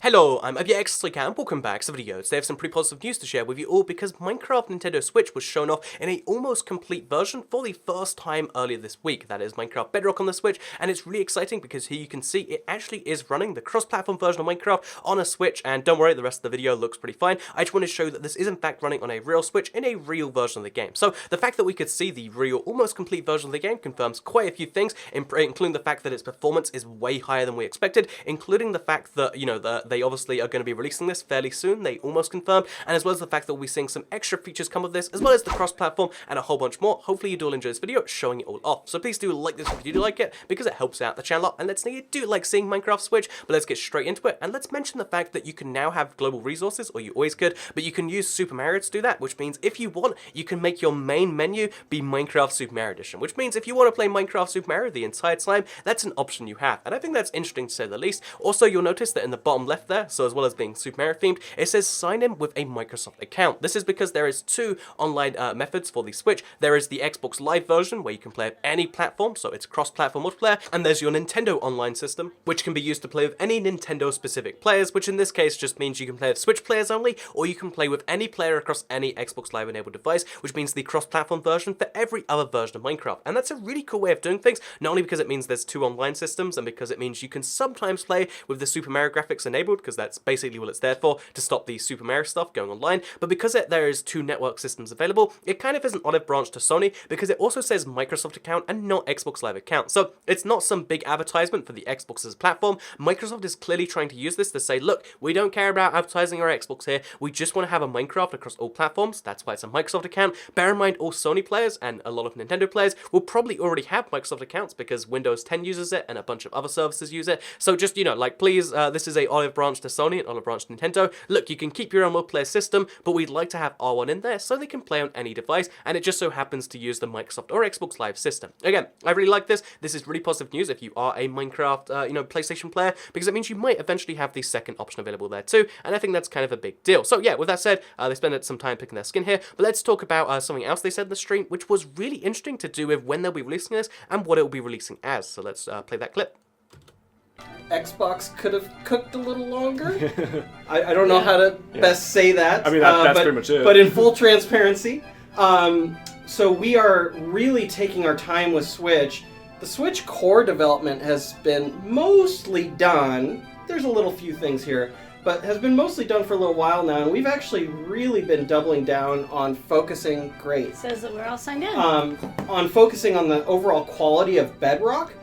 Hello, I'm Elgato and welcome back to the video. Today I have some pretty positive news to share with you all because Minecraft Nintendo Switch was shown off in a almost complete version for the first time earlier this week. That is Minecraft Bedrock on the Switch, and it's really exciting because here you can see it actually is running the cross-platform version of Minecraft on a Switch, and don't worry, the rest of the video looks pretty fine. I just want to show that this is in fact running on a real Switch in a real version of the game. So the fact that we could see the real, almost complete version of the game confirms quite a few things, including the fact that its performance is way higher than we expected, including the fact that, they obviously are going to be releasing this fairly soon, they almost confirmed, and as well as the fact that we'll be seeing some extra features come of this, as well as the cross-platform and a whole bunch more. Hopefully you do all enjoy this video, showing it all off. So please do like this if you do like it, because it helps out the channel a lot, and let's know you do like seeing Minecraft Switch. But let's get straight into it, and let's mention the fact that you can now have global resources, or you always could, but you can use Super Mario to do that, which means if you want, you can make your main menu be Minecraft Super Mario Edition, which means if you want to play Minecraft Super Mario the entire time, that's an option you have, and I think that's interesting to say the least. Also, you'll notice that in the bottom left there, so as well as being Super Mario themed, it says sign in with a Microsoft account. This is because there is two online methods for the Switch. There is the Xbox Live version, where you can play with any platform, so it's cross-platform multiplayer, and there's your Nintendo online system, which can be used to play with any Nintendo-specific players, which in this case just means you can play with Switch players only, or you can play with any player across any Xbox Live-enabled device, which means the cross-platform version for every other version of Minecraft. And that's a really cool way of doing things, not only because it means there's two online systems, and because it means you can sometimes play with the Super Mario graphics enabled, because that's basically what it's there for, to stop the Super Mario stuff going online, but because there is two network systems available, it kind of is an olive branch to Sony, because it also says Microsoft account and not Xbox Live account. So it's not some big advertisement for the Xbox as a platform. Microsoft is clearly trying to use this to say, look, we don't care about advertising our Xbox here, we just want to have a Minecraft across all platforms. That's why it's a Microsoft account. Bear in mind, all Sony players and a lot of Nintendo players will probably already have Microsoft accounts because Windows 10 uses it and a bunch of other services use it. So just, please, this is a olive branch to Sony and olive branch to Nintendo. Look, you can keep your own multiplayer system, but we'd like to have R1 in there so they can play on any device, and it just so happens to use the Microsoft or Xbox Live system. Again, I really like this. This is really positive news if you are a Minecraft, PlayStation player, because it means you might eventually have the second option available there too, and I think that's kind of a big deal. So yeah, with that said, they spent some time picking their skin here, but let's talk about something else they said in the stream, which was really interesting to do with when they'll be releasing this and what it will be releasing as. So let's play that clip. Xbox could have cooked a little longer. I don't know how to best say that. I mean, that's pretty much it. But in full transparency, so we are really taking our time with Switch. The Switch core development has been mostly done. There's a little few things here, but has been mostly done for a little while now, and we've actually really been doubling down on focusing. Great. Says that we're all signed in. On focusing on the overall quality of Bedrock.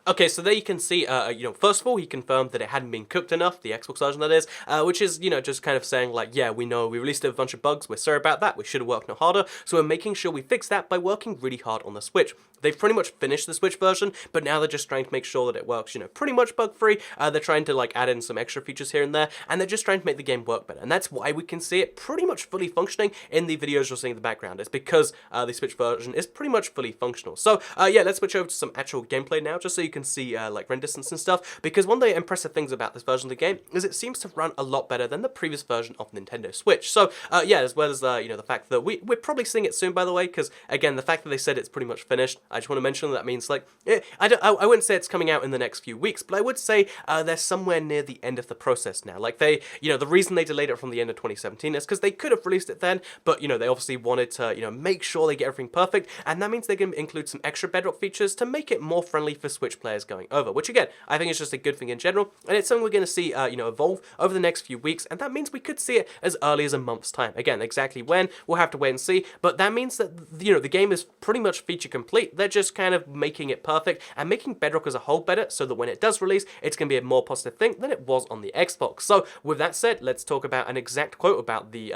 Okay, so there you can see, first of all, he confirmed that it hadn't been cooked enough, the Xbox version that is, which is, just kind of saying, like, yeah, we know we released a bunch of bugs, we're sorry about that, we should have worked no harder, so we're making sure we fix that by working really hard on the Switch. They've pretty much finished the Switch version, but now they're just trying to make sure that it works, pretty much bug-free. They're trying to, add in some extra features here and there, and they're just trying to make the game work better, and that's why we can see it pretty much fully functioning in the videos you're seeing in the background. It's because the Switch version is pretty much fully functional. So, yeah, let's switch over to some actual gameplay now, just so you can see, render distance and stuff, because one of the impressive things about this version of the game is it seems to run a lot better than the previous version of Nintendo Switch. So, yeah, as well as, the fact that we're probably seeing it soon, by the way, because, again, the fact that they said it's pretty much finished, I just want to mention that means, I wouldn't say it's coming out in the next few weeks, but I would say they're somewhere near the end of the process now. Like, they, the reason they delayed it from the end of 2017 is because they could have released it then, but, they obviously wanted to, make sure they get everything perfect, and that means they're going to include some extra Bedrock features to make it more friendly for Switch players going over, which, again, I think is just a good thing in general, and it's something we're going to see, evolve over the next few weeks, and that means we could see it as early as a month's time. Again, exactly when, we'll have to wait and see, but that means that, the game is pretty much feature complete. They're just kind of making it perfect and making Bedrock as a whole better, so that when it does release, it's going to be a more positive thing than it was on the Xbox. So, with that said, let's talk about an exact quote about the,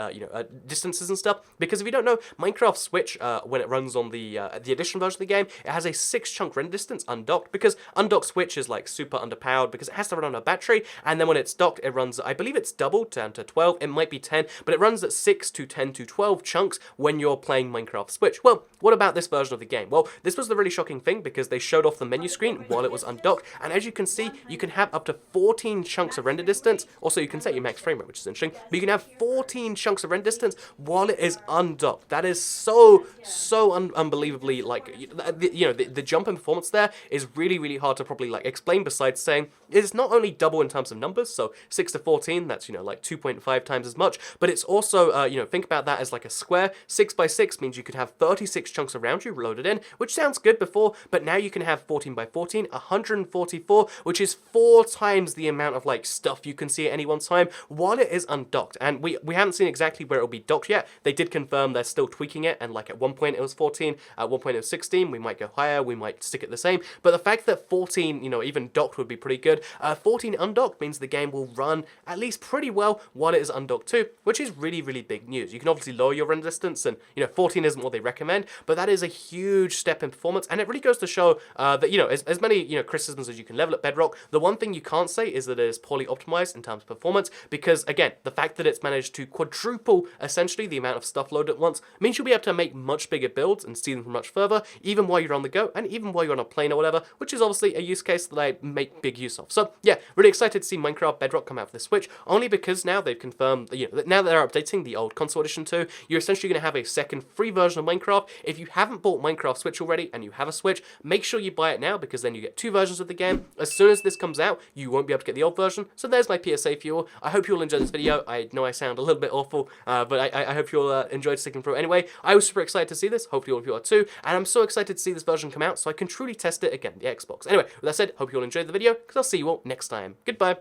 distances and stuff, because if you don't know, Minecraft Switch, when it runs on the edition version of the game, it has a 6-chunk render distance undocked, because undocked Switch is, super underpowered because it has to run on a battery, and then when it's docked, it runs, I believe it's doubled down to 12, it might be 10, but it runs at 6 to 10 to 12 chunks when you're playing Minecraft Switch. Well, what about this version of the game? Well, this was the really shocking thing, because they showed off the menu screen while it was undocked, and as you can see, you can have up to 14 chunks of render distance. Also, you can set your max frame rate, which is interesting, but you can have 14 chunks of render distance while it is undocked. That is so unbelievably, the jump in performance there is really really hard to probably like explain besides saying it's not only double in terms of numbers, so 6 to 14, that's, you know, like 2.5 times as much, but it's also, you know, think about that as like a square. 6 by 6 means you could have 36 chunks around you loaded in, which sounds good before, but now you can have 14 by 14, 144, which is 4 times the amount of like stuff you can see at any one time while it is undocked. And we haven't seen exactly where it'll be docked yet. They did confirm they're still tweaking it, and like at one point it was 14, at one point it was 16, we might go higher, we might stick it the same, but the fact that 14, you know, even docked would be pretty good. 14 undocked means the game will run at least pretty well while it is undocked too, which is really, really big news. You can obviously lower your render distance, and, you know, 14 isn't what they recommend, but that is a huge step in performance, and it really goes to show that, you know, as many, you know, criticisms as you can level at Bedrock, the one thing you can't say is that it is poorly optimized in terms of performance, because, again, the fact that it's managed to quadruple, essentially, the amount of stuff loaded at once, means you'll be able to make much bigger builds and see them from much further, even while you're on the go, and even while you're on a plane or whatever, which is obviously a use case that I make big use of. So, yeah, really excited to see Minecraft Bedrock come out for the Switch, only because now they've confirmed, you know, that now that they're updating the old console edition 2, you're essentially going to have a second free version of Minecraft. If you haven't bought Minecraft Switch already, and you have a Switch, make sure you buy it now, because then you get 2 versions of the game. As soon as this comes out, you won't be able to get the old version, so there's my PSA for you all. I hope you all enjoyed this video. I know I sound a little bit awful, but I hope you all enjoyed sticking through anyway. I was super excited to see this, hopefully all of you are too, and I'm so excited to see this version come out so I can truly test it again, the Xbox. Anyway, with that said, hope you all enjoyed the video, because I'll see you all next time. Goodbye.